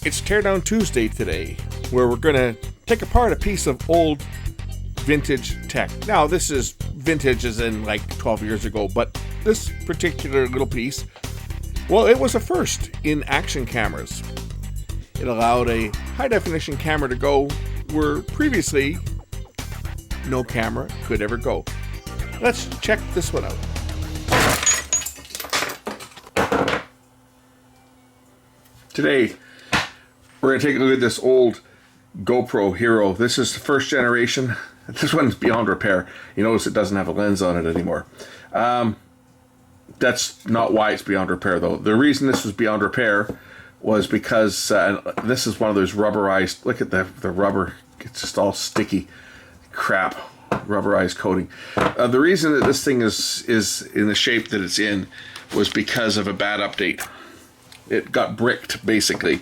It's Teardown Tuesday today, where we're going to take apart a piece of old vintage tech. Now, this is vintage as in like 12 years ago, but this particular little piece, well, it was a first in action cameras. It allowed a high-definition camera to go where previously no camera could ever go. Let's check this one out. Today, we're going to take a look at this old GoPro Hero. This is the first generation. This one's beyond repair. You notice it doesn't have a lens on it anymore. That's not why it's beyond repair, though. The reason this was beyond repair was because this is one of those rubberized, look at the rubber, it's just all sticky crap, rubberized coating. The reason that this thing is in the shape that it's in was because of a bad update. It got bricked, basically.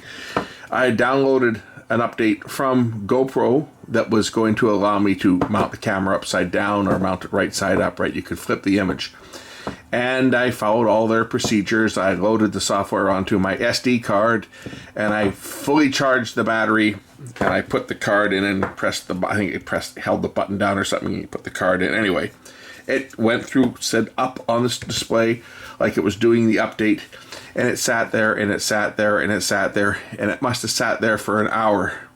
I downloaded an update from GoPro that was going to allow me to mount the camera upside down or mount it right side up, right? You could flip the image. And I followed all their procedures. I loaded the software onto my SD card, and I fully charged the battery, and I put the card in and pressed the, I think it held the button down or something, and you put the card in. Anyway, it went through, said up on this display like it was doing the update, and it sat there, and it sat there, and it sat there, and it must have sat there for an hour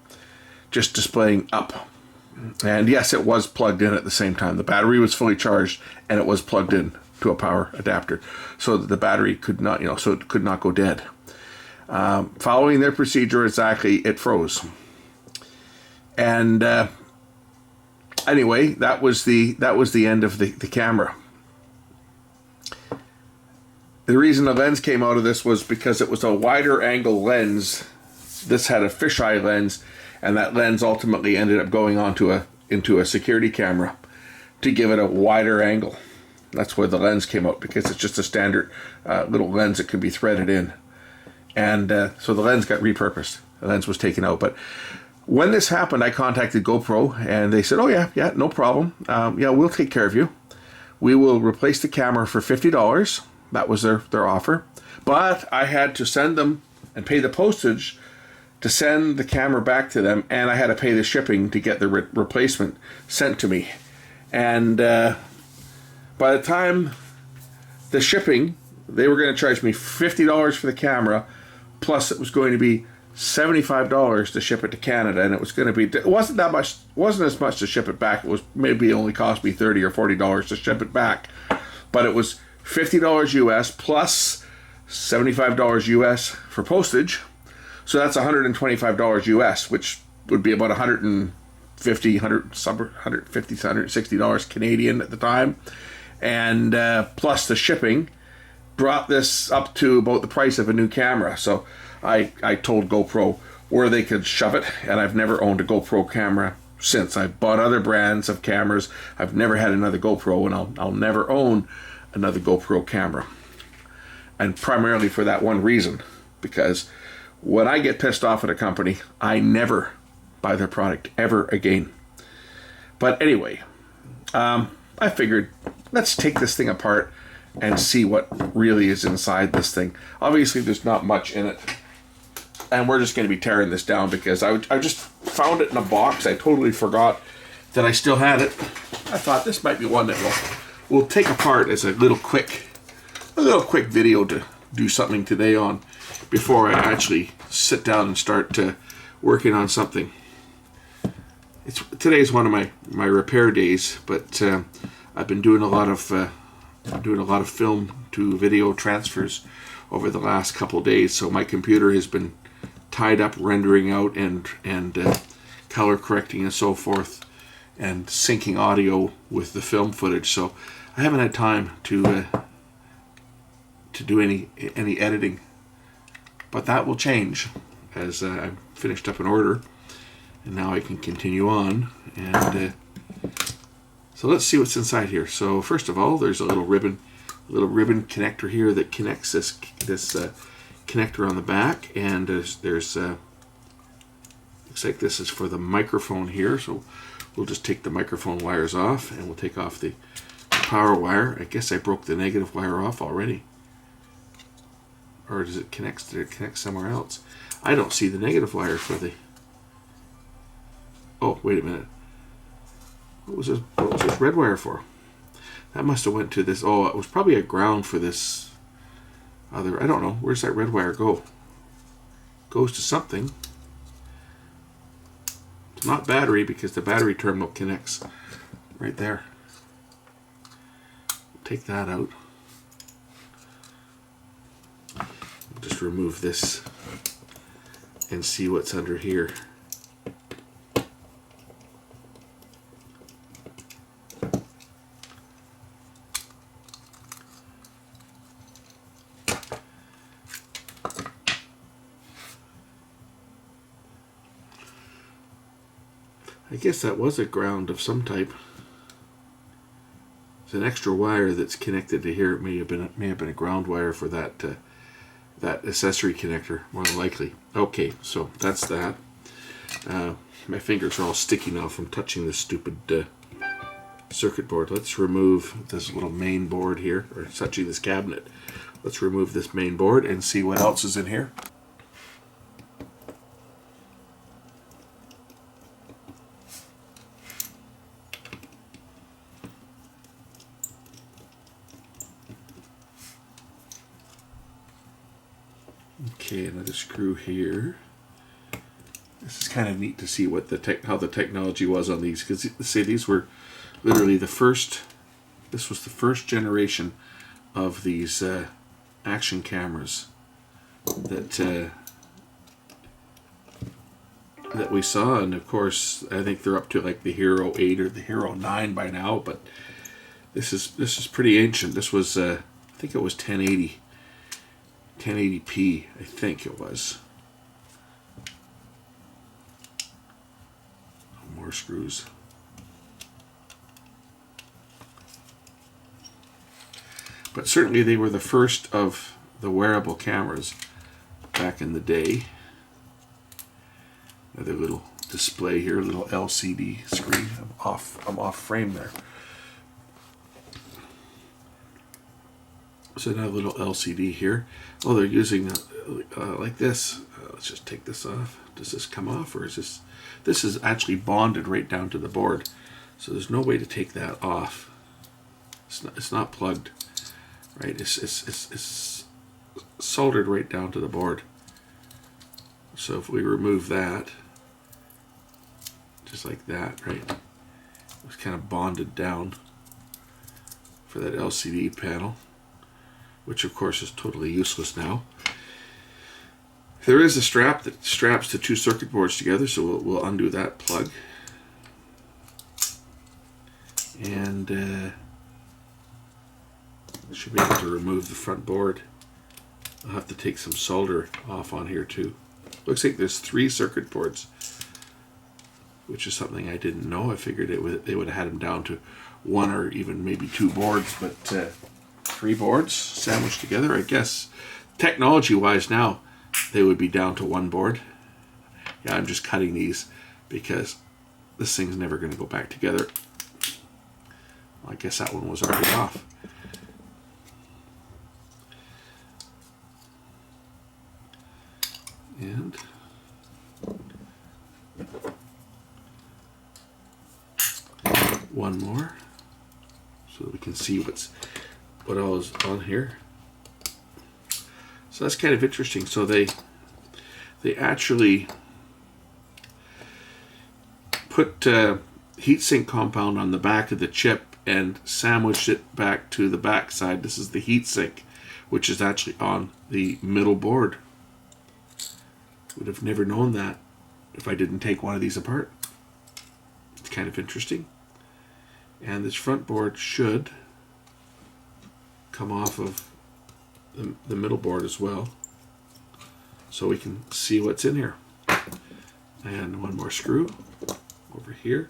just displaying up. And yes, it was plugged in at the same time. The battery was fully charged, and it was plugged in to a power adapter so that the battery could not, so it could not go dead. Following their procedure exactly, it froze. And anyway, that was the end of the camera. The reason the lens came out of this was because it was a wider angle lens. This had a fisheye lens, and that lens ultimately ended up going into a security camera to give it a wider angle. That's where the lens came out, because it's just a standard little lens that could be threaded in. And so the lens got repurposed. The lens was taken out. But when this happened, I contacted GoPro, and they said, oh yeah, no problem. Yeah, we'll take care of you. We will replace the camera for $50. That was their offer. But I had to send them and pay the postage to send the camera back to them, and I had to pay the shipping to get the replacement sent to me. And by the time the shipping, they were going to charge me $50 for the camera, plus it was going to be $75 to ship it to Canada, and it was going to be, it wasn't that much, wasn't as much to ship it back. It was maybe only cost me $30 or $40 to ship it back, but it was $50 US plus $75 US for postage. So that's $125 US, which would be about $150, $160 Canadian at the time. And plus the shipping brought this up to about the price of a new camera. So I told GoPro where they could shove it, and I've never owned a GoPro camera since. I've bought other brands of cameras. I've never had another GoPro, and I'll never own another GoPro camera. And primarily for that one reason, because when I get pissed off at a company, I never buy their product ever again. But anyway, I figured, let's take this thing apart and see what really is inside this thing. Obviously, there's not much in it, and we're just going to be tearing this down because I just found it in a box. I totally forgot that I still had it. I thought this might be one that we'll take apart as a little quick video to do something today on before I actually sit down and start working on something. Today's one of my repair days, but I've been doing a lot of film to video transfers over the last couple days. So my computer has been tied up rendering out and color correcting and so forth, and syncing audio with the film footage. So I haven't had time to do any editing, but that will change as I finished up an order, and now I can continue on. And so let's see what's inside here. So first of all, there's a little ribbon connector here that connects this connector on the back, and there's looks like this is for the microphone here. So we'll just take the microphone wires off, and we'll take off the power wire. I guess I broke the negative wire off already. or does it connect? Did it connect somewhere else? I don't see the negative wire for the. Oh, wait a minute. What was this red wire for? That must have went to this. Oh, it was probably a ground for this other. I don't know. Where's that red wire go? Goes to something. It's not battery because the battery terminal connects right there. Take that out. Just remove this and see what's under here. I guess that was a ground of some type. It's an extra wire that's connected to here. It may have been a ground wire for that that accessory connector, more than likely. Okay, so that's that. My fingers are all sticky now from touching this stupid circuit board. Let's remove this little main board here, or touching this cabinet. Let's remove this main board and see what else is in here. Okay, another screw here. This is kind of neat to see what how the technology was on these, because say these were literally the first. This was the first generation of these action cameras that that we saw, and of course I think they're up to like the Hero 8 or the Hero 9 by now. But this is pretty ancient. This was I think it was 1080p, I think it was. More screws. But certainly they were the first of the wearable cameras back in the day. Another little display here, a little LCD screen. I'm off frame there. So another little LCD here. Oh, they're using like this. Let's just take this off. Does this come off, or is this? This is actually bonded right down to the board, so there's no way to take that off. It's not plugged, right? It's soldered right down to the board. So if we remove that, just like that, right? It's kind of bonded down for that LCD panel, which of course is totally useless now. There is a strap that straps the two circuit boards together, so we'll undo that plug. And should be able to remove the front board. I'll have to take some solder off on here too. Looks like there's 3 circuit boards, which is something I didn't know. I figured they would have had them down to 1 or even maybe 2 boards, but 3 boards sandwiched together. I guess technology-wise now, they would be down to 1 board. Yeah, I'm just cutting these because this thing's never going to go back together. Well, I guess that one was already off. And one more, so that we can see what all is on here. So that's kind of interesting. So they actually put heatsink compound on the back of the chip and sandwiched it back to the back side. This is the heatsink, which is actually on the middle board. Would have never known that if I didn't take one of these apart. It's kind of interesting. And this front board should come off of the middle board as well, so we can see what's in here. And one more screw over here.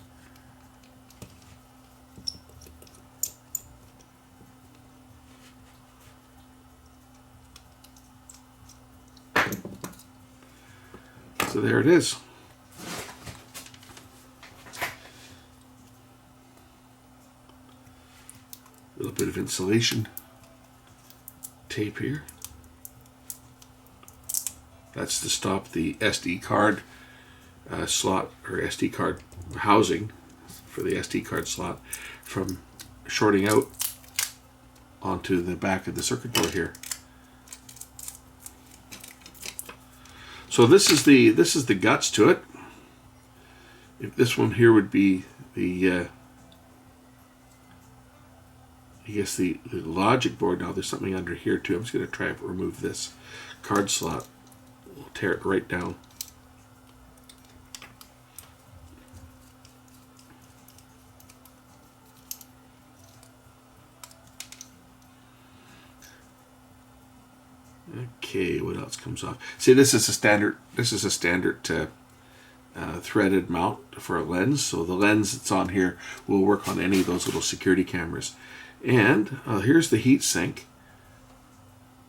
So there it is. A little bit of insulation tape here. That's to stop the SD card slot, or SD card housing for the SD card slot, from shorting out onto the back of the circuit board here. So this is the guts to it. If this one here would be the I guess the logic board. Now there's something under here too. I'm just going to try to remove this card slot. We'll tear it right down. Okay, what else comes off? See, this is a standard. This is a standard threaded mount for a lens. So the lens that's on here will work on any of those little security cameras. And here's the heat sink.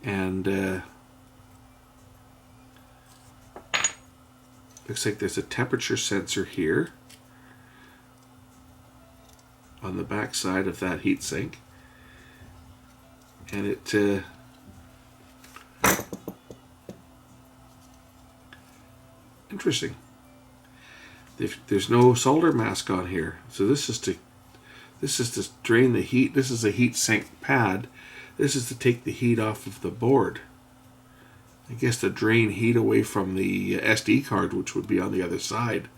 And looks like there's a temperature sensor here on the back side of that heat sink. And it interesting. There's no solder mask on here, so this is to drain the heat. This is a heat sink pad. This is to take the heat off of the board. I guess to drain heat away from the SD card, which would be on the other side,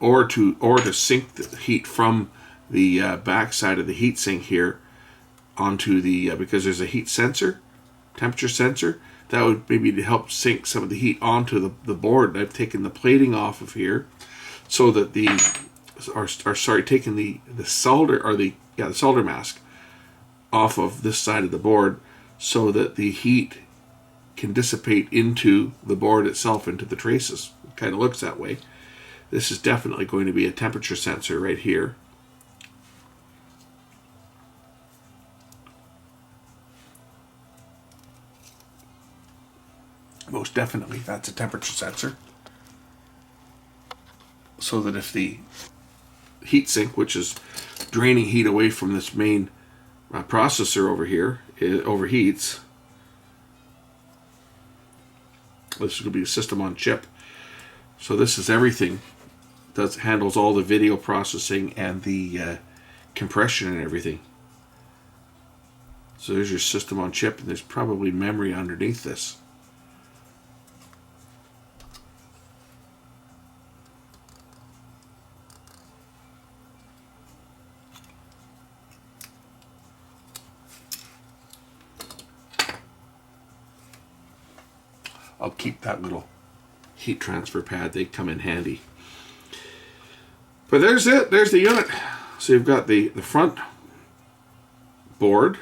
or to sink the heat from the back side of the heat sink here onto the because there's a heat sensor, temperature sensor. That would maybe to help sink some of the heat onto the board. I've taken the plating off of here so that taking the solder, or the solder mask off of this side of the board so that the heat can dissipate into the board itself, into the traces. It kind of looks that way. This is definitely going to be a temperature sensor right here. Most definitely, that's a temperature sensor. So that if the heat sink, which is draining heat away from this main processor over here, overheats, this is going to be a system on chip. So this is everything. Handles all the video processing and the compression and everything. So there's your system on chip, and there's probably memory underneath this. I'll keep that little heat transfer pad. They come in handy. But there's it. There's the unit. So you've got the front board.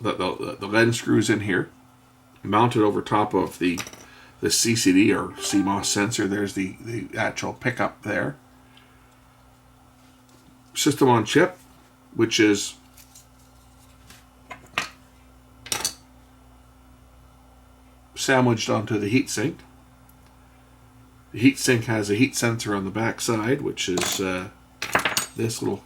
The lens screws in here, mounted over top of the CCD or CMOS sensor. There's the actual pickup there. System on chip, which is sandwiched onto the heatsink. The heatsink has a heat sensor on the back side, which is this little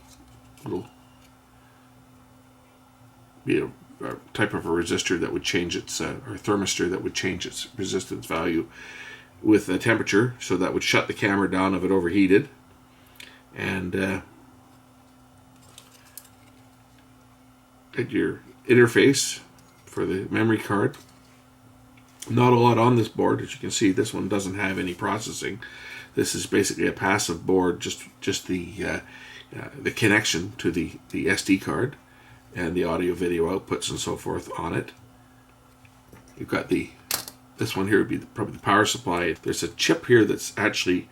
type of a resistor that would change its or thermistor that would change its resistance value with the temperature, so that would shut the camera down if it overheated. And at your interface for the memory card. Not a lot on this board. As you can see, this one doesn't have any processing. This is basically a passive board, just the connection to the SD card and the audio video outputs and so forth on it. You've got this one here would be probably the power supply. There's a chip here that's actually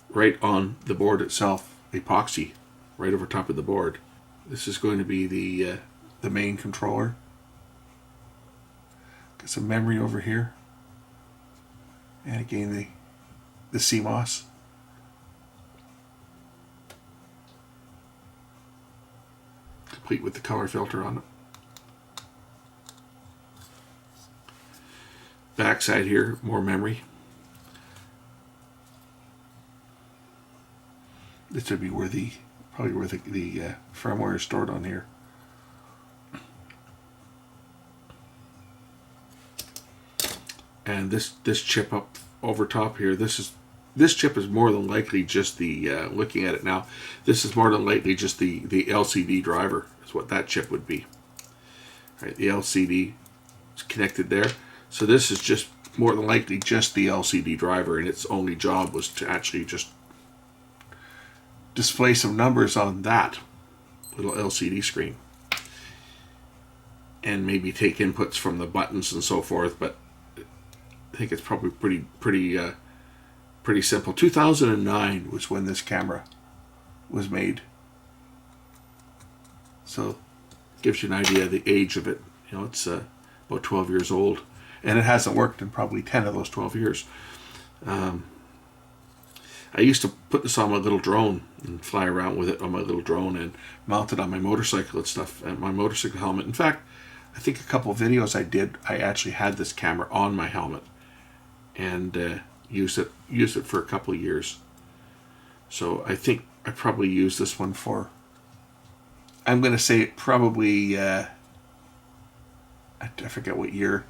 right on the board itself, epoxy, right over top of the board. This is going to be the main controller. Got some memory over here, and again the CMOS. Complete with the color filter on it. Backside here, more memory. This would be probably where the firmware is stored on here. And this chip up over top here, this chip is more than likely just the, looking at it now, this is more than likely just the LCD driver, is what that chip would be. Right, the LCD is connected there. So this is just more than likely just the LCD driver, and its only job was to actually just display some numbers on that little LCD screen. And maybe take inputs from the buttons and so forth, but I think it's probably pretty simple. 2009 was when this camera was made, so gives you an idea of the age of it. You know, it's about 12 years old, and it hasn't worked in probably 10 of those 12 years. I used to put this on my little drone and fly around with it on my little drone and mount it on my motorcycle and stuff, and my motorcycle helmet. In fact, I think a couple of videos I did, I actually had this camera on my helmet and used it for a couple of years. So I think I probably used this one for, I'm going to say it probably, I forget what year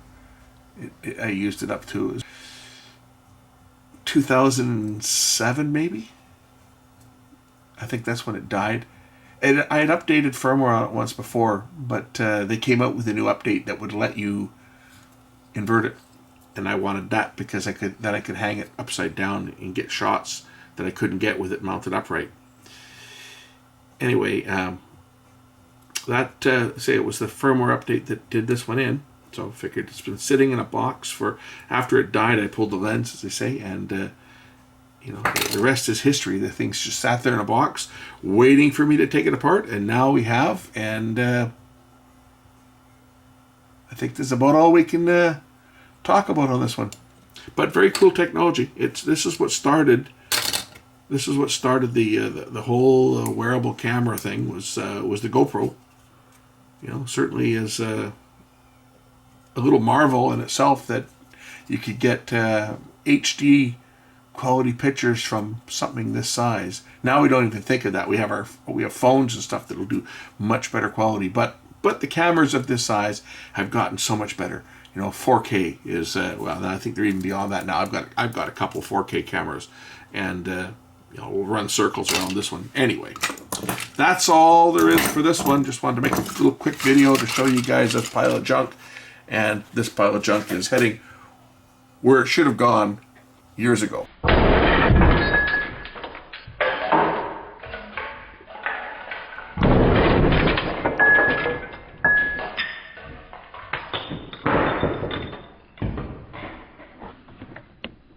I used it up to. It was 2007 maybe. I think that's when it died. And I had updated firmware on it once before, but they came out with a new update that would let you invert it, and I wanted that because I could hang it upside down and get shots that I couldn't get with it mounted upright. Anyway, say it was the firmware update that did this one in. So I figured it's been sitting in a box for, after it died, I pulled the lens, as they say, and you know, the rest is history. The thing's just sat there in a box waiting for me to take it apart, and now we have, and I think this is about all we can talk about on this one. But very cool technology. This is what started the whole wearable camera thing, was the GoPro. You know, certainly is a little marvel in itself that you could get HD quality pictures from something this size. Now we don't even think of that. We have phones and stuff that will do much better quality, but the cameras of this size have gotten so much better. You know, 4K is well, I think they're even beyond that now. I've got a couple 4K cameras, and you know, we'll run circles around this one. Anyway, that's all there is for this one. Just wanted to make a little quick video to show you guys this pile of junk, and this pile of junk is heading where it should have gone years ago.